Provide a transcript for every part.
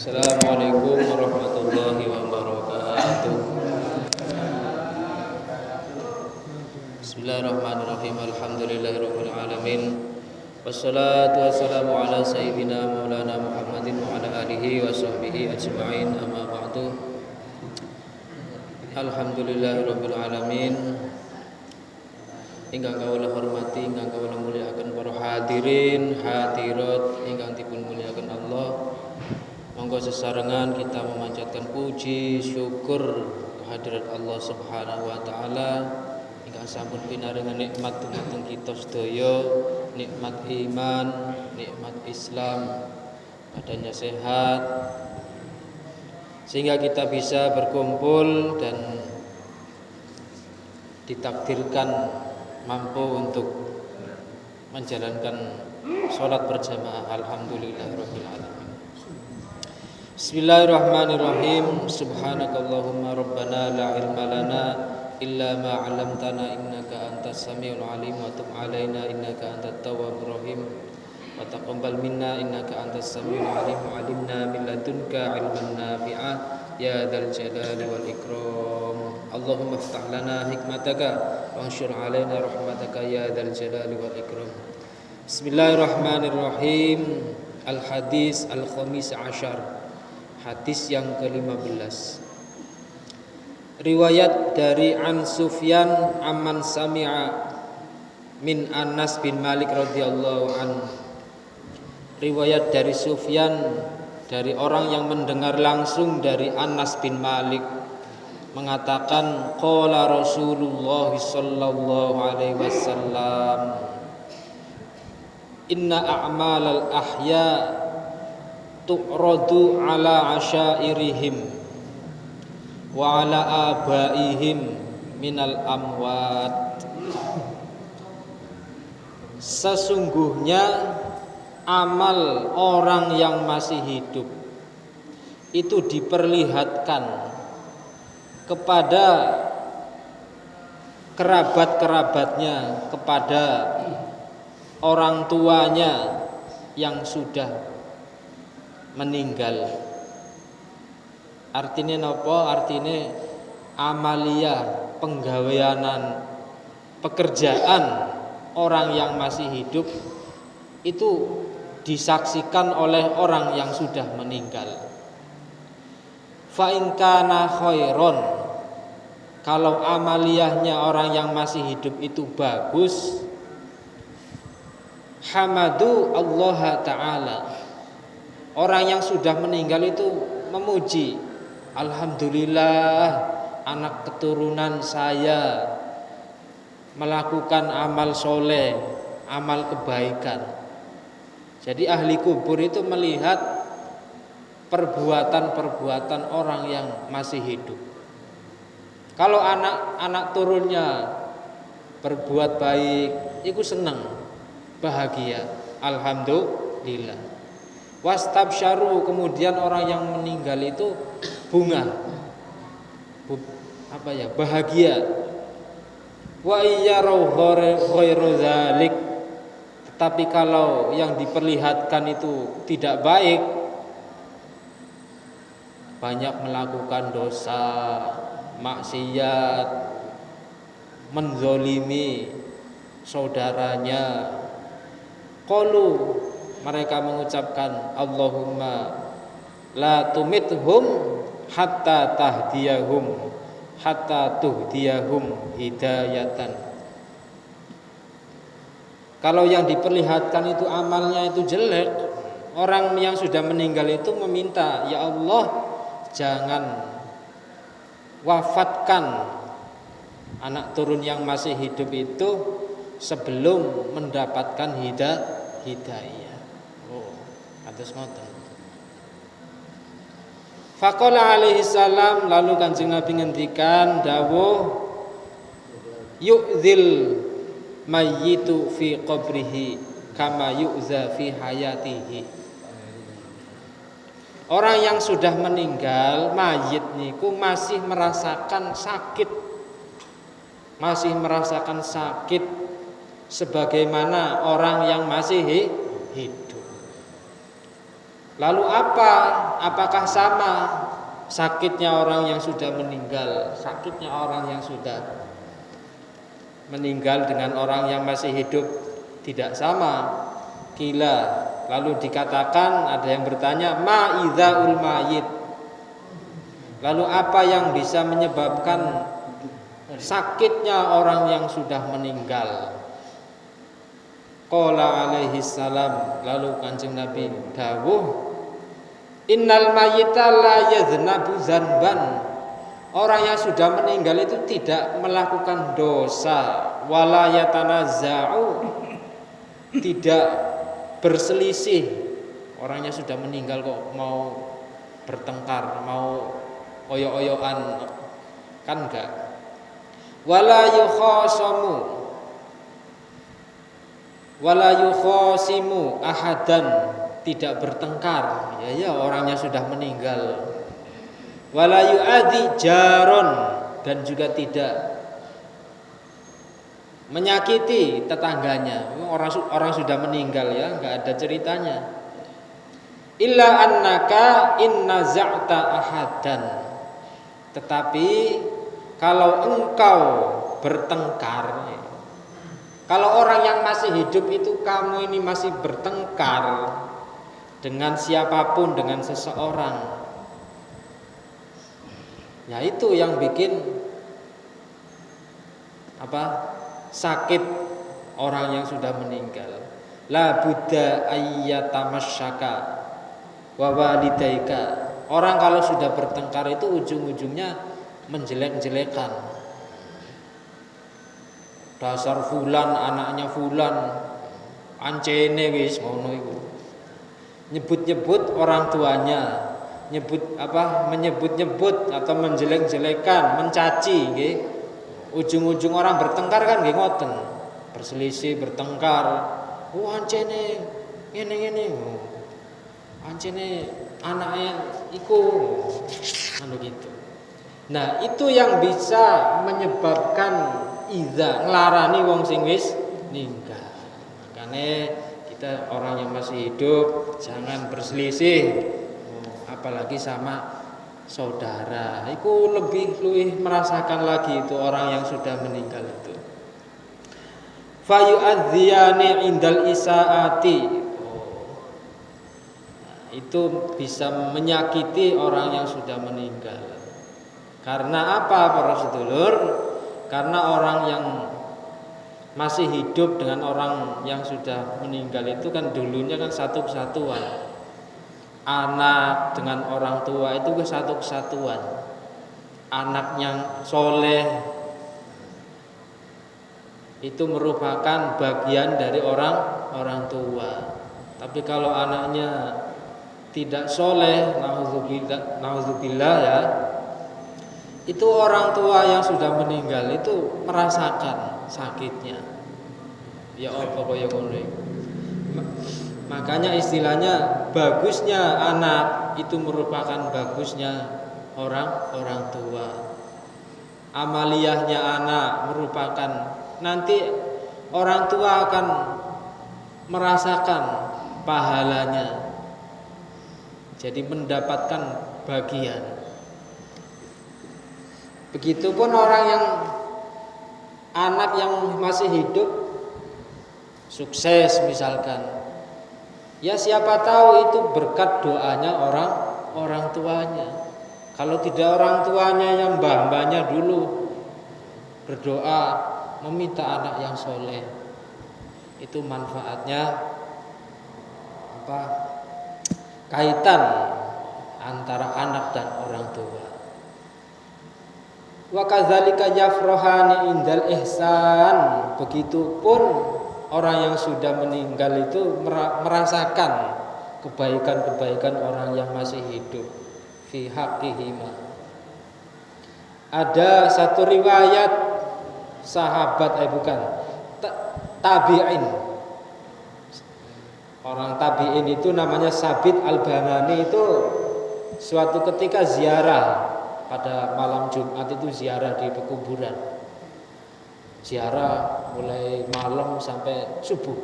Assalamualaikum warahmatullahi wabarakatuh. Bismillahirrahmanirrahim. Alhamdulillahirabbil alamin. Wassalatu wassalamu ala sayyidina maulana Muhammadin wa ala alihi wa sahbihi ajma'in. Amma ba'du. Alhamdulillahirabbil alamin. Ingkang kawula hormati, ingkang kawula mulyakaken para hadirin hadirat ingkang dipun mulyakaken Allah. Monggo sesarengan kita memanjatkan puji syukur kehadirat Allah Subhanahu wa taala ingkang sampun pinaringan nikmat dumateng kita sedaya, nikmat iman, nikmat Islam, badannya sehat sehingga kita bisa berkumpul dan ditakdirkan mampu untuk menjalankan sholat berjamaah. Alhamdulillahirabbil alamin. Bismillahirrahmanirrahim. Subhanakallahumma rabbana la ilma lana illa ma 'allamtana innaka antas samiul alim wa tub 'alaina innaka antat tawwabur rahim wa taqabbal minna innaka antas samiul alim wa 'allimna min ladunka 'ilman nafi'ah ya dzal jalali wal ikram. Allahumma iftah lana hikmataka wa anshur 'alaina rahmataka ya dzal jalali wal ikram. Bismillahirrahmanirrahim. Al-hadis al-khamis asyar. Hadis yang ke-15. Riwayat dari An Sufyan amman sami'a min Anas bin Malik radhiyallahu anhu. Riwayat dari Sufyan dari orang yang mendengar langsung dari Anas bin Malik mengatakan qala Rasulullah sallallahu alaihi wasallam inna a'malal ahya tu'radu ala asyairihim wa ala abaihim minal amwat. Sesungguhnya amal orang yang masih hidup itu diperlihatkan kepada kerabat-kerabatnya, kepada orang tuanya yang sudah meninggal. Artinya napa? Artinya amalia, penggaweanan, pekerjaan orang yang masih hidup itu disaksikan oleh orang yang sudah meninggal. Fa in kana khairon, kalau amaliyahnya orang yang masih hidup itu bagus, hamadu Allah Ta'ala, orang yang sudah meninggal itu memuji, alhamdulillah anak keturunan saya melakukan amal soleh, amal kebaikan. Jadi ahli kubur itu melihat perbuatan-perbuatan orang yang masih hidup. Kalau anak turunnya berbuat baik, itu senang, bahagia, alhamdulillah. Wastabsyaru, kemudian orang yang meninggal itu bahagia. Wa iyyarau ghairu dzalik, tetapi kalau yang diperlihatkan itu tidak baik, banyak melakukan dosa, maksiat, menzolimi saudaranya, qalu, mereka mengucapkan Allahumma la tumithum hatta tuhdiyahum hidayatan. Kalau yang diperlihatkan itu amalnya itu jelek, orang yang sudah meninggal itu meminta, ya Allah jangan wafatkan anak turun yang masih hidup itu sebelum mendapatkan hidayah. Atas ngoten. Faqala alaihi salam, lalu Kanjeng Nabi ngendikan dawuh yu'dzil mayyitu fi qabrihi kama yu'za fi hayatihi. Orang yang sudah meninggal, mayit niku masih merasakan sakit. Masih merasakan sakit sebagaimana orang yang masih hidup. Lalu apakah sama sakitnya orang yang sudah meninggal, sakitnya orang yang sudah meninggal dengan orang yang masih hidup? Tidak sama. Qila, lalu dikatakan, ada yang bertanya, ma idzaul mayyit. Lalu apa yang bisa menyebabkan sakitnya orang yang sudah meninggal? Qala alaihi salam, lalu Kanjeng Nabi dawuh, innal mayyita la yadznabu dzanban. Orang yang sudah meninggal itu tidak melakukan dosa, wala yatanazza'u, tidak berselisih. Orangnya sudah meninggal kok mau bertengkar, mau oyok-oyokan, kan enggak. Wala yukhasimu ahadan, tidak bertengkar. Ya orangnya sudah meninggal. Wala yu'adhi jaron, dan juga tidak menyakiti tetangganya. Orang sudah meninggal ya, enggak ada ceritanya. Illa annaka inna za'ta ahadan. Tetapi kalau engkau bertengkar, kalau orang yang masih hidup itu kamu ini masih bertengkar dengan siapapun, dengan seseorang, ya itu yang bikin sakit orang yang sudah meninggal. La budda ayyatamasyaka wa walidaika. Orang kalau sudah bertengkar itu ujung-ujungnya menjelek-jelekan. Dasar fulan, anaknya fulan, ancene wis ngono iku. Nyebut-nyebut orang tuanya, menyebut-nyebut atau menjelek-jelekan, mencaci nggih. Ujung-ujung orang bertengkar kan nggih ngoten. Berselisih, bertengkar. Oh ancene ngene-ngene. Ancene anaknya iku anu gitu. Nah, itu yang bisa menyebabkan iza nglarani wong sing wis ninggal. Makanya kita orang yang masih hidup jangan berselisih, apalagi sama saudara. Itu lebih merasakan lagi itu orang yang sudah meninggal itu. Fayu'adziyani indal isaati. Itu bisa menyakiti orang yang sudah meninggal. Karena apa para sedulur? Karena orang yang masih hidup dengan orang yang sudah meninggal itu kan dulunya kan satu kesatuan. Anak dengan orang tua itu ke satu kesatuan. Anak yang soleh itu merupakan bagian dari orang tua. Tapi kalau anaknya tidak soleh, nauzubillah ya, itu orang tua yang sudah meninggal itu merasakan sakitnya. Ya apa kaya ngono. Makanya istilahnya bagusnya anak itu merupakan bagusnya orang tua. Amaliyahnya anak merupakan nanti orang tua akan merasakan pahalanya. Jadi mendapatkan bagian. Begitupun orang yang anak yang masih hidup sukses misalkan, ya siapa tahu itu berkat doanya orang tuanya. Kalau tidak orang tuanya yang mbah-mbahnya dulu berdoa meminta anak yang soleh, itu manfaatnya kaitan antara anak dan orang tua. Wa kadzalika yafrahani indal ihsan. Begitupun orang yang sudah meninggal itu merasakan kebaikan-kebaikan orang yang masih hidup fi haqqihima. Ada satu riwayat sahabat tabi'in. Orang tabi'in itu namanya Sabit Al-Banani, itu suatu ketika ziarah pada malam Jumat, itu ziarah di pekuburan. Ziarah mulai malam sampai subuh.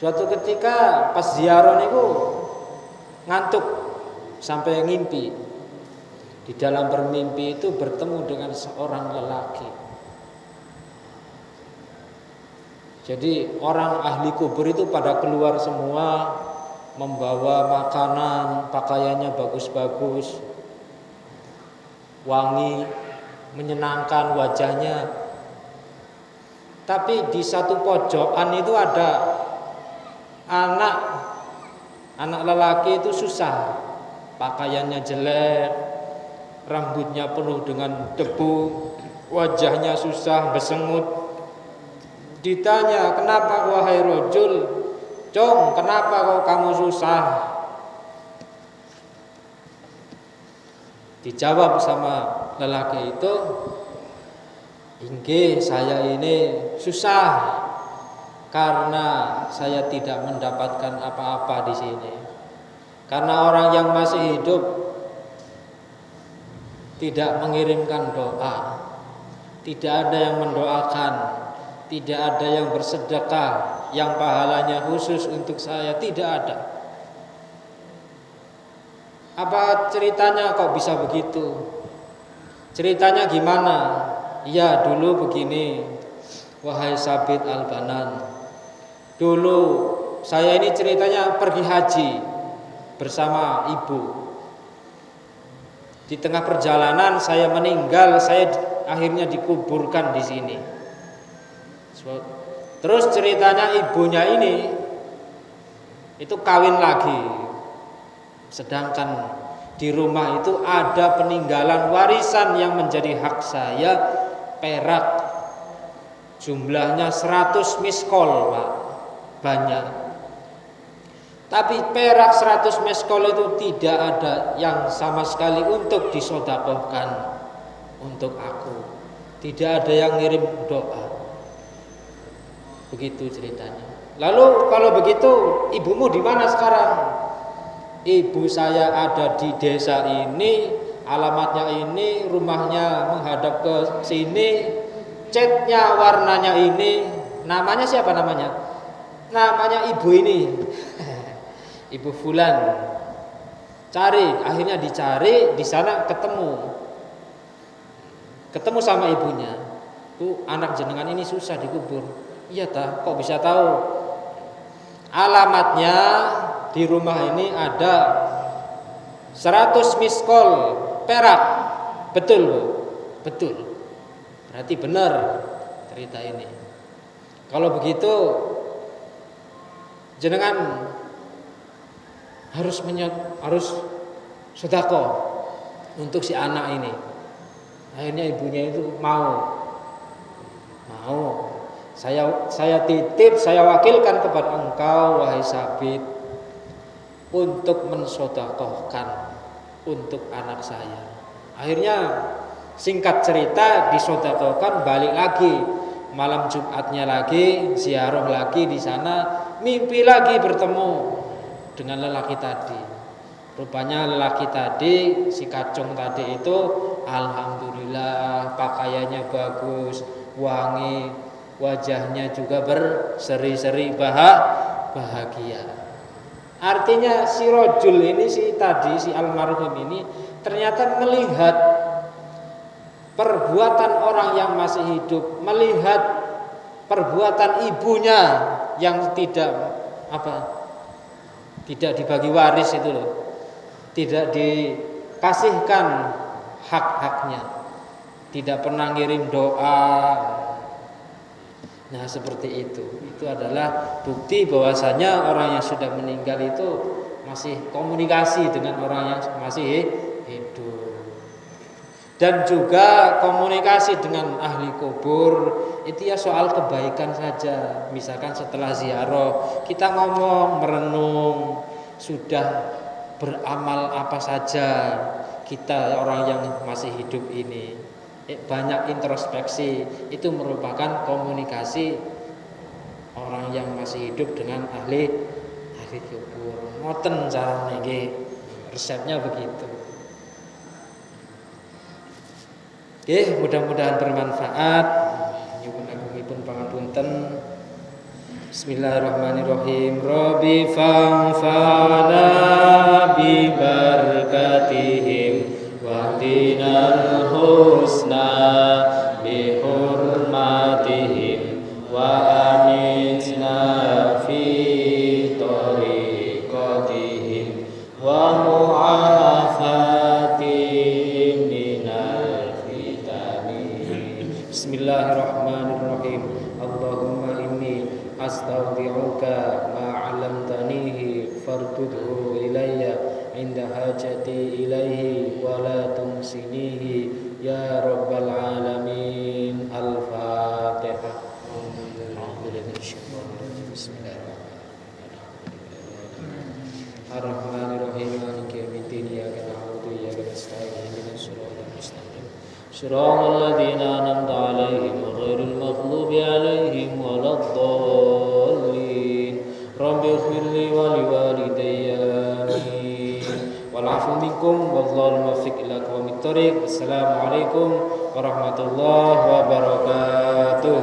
Suatu ketika pas ziarah niku ngantuk sampai ngimpi. Di dalam bermimpi itu bertemu dengan seorang lelaki. Jadi orang ahli kubur itu pada keluar semua, membawa makanan, pakaiannya bagus-bagus, wangi, menyenangkan wajahnya. Tapi di satu pojokan itu ada anak lelaki itu susah, pakaiannya jelek, rambutnya penuh dengan debu, wajahnya susah, bersengut. Ditanya, kenapa wahai rojul, Cong, kenapa kau kamu susah? Dijawab sama lelaki itu, inggih saya ini susah karena saya tidak mendapatkan apa-apa di sini. Karena orang yang masih hidup tidak mengirimkan doa, tidak ada yang mendoakan, tidak ada yang bersedekah, yang pahalanya khusus untuk saya, tidak ada. Apa ceritanya kok bisa begitu? Ceritanya gimana? Ya dulu begini, wahai Sabit Al-Banan. Dulu saya ini ceritanya pergi haji bersama ibu. Di tengah perjalanan saya meninggal, saya akhirnya dikuburkan di sini. Terus ceritanya ibunya ini itu kawin lagi. Sedangkan di rumah itu ada peninggalan warisan yang menjadi hak saya, perak. Jumlahnya 100 miskol, Pak. Banyak. Tapi perak 100 miskol itu tidak ada yang sama sekali untuk disodakohkan untuk aku. Tidak ada yang ngirim doa. Begitu ceritanya. Lalu kalau begitu, ibumu di mana sekarang? Ibu saya ada di desa ini, alamatnya ini, rumahnya menghadap ke sini, catnya warnanya ini. Namanya siapa namanya? Namanya ibu ini. Ibu Fulan. Cari, akhirnya dicari, di sana ketemu sama ibunya. Bu, anak jenengan ini susah dikubur. Iya tak, kok bisa tahu? Alamatnya di rumah ini ada 100 miskol perak. Betul, Bu? Betul. Berarti benar cerita ini. Kalau begitu jenengan harus sedekah untuk si anak ini. Akhirnya ibunya itu mau. Saya titip, saya wakilkan kepada engkau wahai Sabit untuk mensedekahkan untuk anak saya. Akhirnya singkat cerita disedekahkan, balik lagi malam Jumatnya lagi ziarah lagi di sana, mimpi lagi bertemu dengan lelaki tadi. Rupanya lelaki tadi, si kacung tadi itu, alhamdulillah pakaiannya bagus, wangi, wajahnya juga berseri-seri bahagia. Artinya si rojul ini, si almarhum ini ternyata melihat perbuatan orang yang masih hidup, melihat perbuatan ibunya yang tidak dibagi waris itu loh, tidak dikasihkan hak-haknya, tidak pernah ngirim doa. Nah seperti itu adalah bukti bahwasanya orang yang sudah meninggal itu masih komunikasi dengan orang yang masih hidup. Dan juga komunikasi dengan ahli kubur itu ya soal kebaikan saja. Misalkan setelah ziarah kita ngomong, merenung, sudah beramal apa saja kita orang yang masih hidup ini. Banyak introspeksi, itu merupakan komunikasi orang yang masih hidup dengan ahli kubur. Ngoten carane nggih, resepnya begitu. Oke, mudah-mudahan bermanfaat. Nyuwun agungipun pangapunten. Bismillahirrahmanirrahim. Rabbi fanfa'na bi barakatihim wa dinal husna bi hurmatihim wa amitna fi tariqatihim wa mu'afatihim minal fitani. Bismillahirrahmanirrahim. Allahumma inni astaudi'uka ma 'allamtanihi fardudhu ilayya 'inda hajati ilaihi wa la tumsinihi ya rabbal alamin. Al-Fatihah. Ar-Rahmanir-Rahim. Maliki yaumiddin. Iyyaka na'budu wa iyyaka nasta'in. Ihdinas siratal mustaqim. Shiratal ladzina an'amta 'alaihim ghairil maghdubi 'alaihim waladdallin. Rabbi ighfirli wa liwalidayya amin. Wal 'afwu minkum wallahu muwaffiq ila aqwamit thoriq. Wassalamualaikum warahmatullahi wabarakatuh.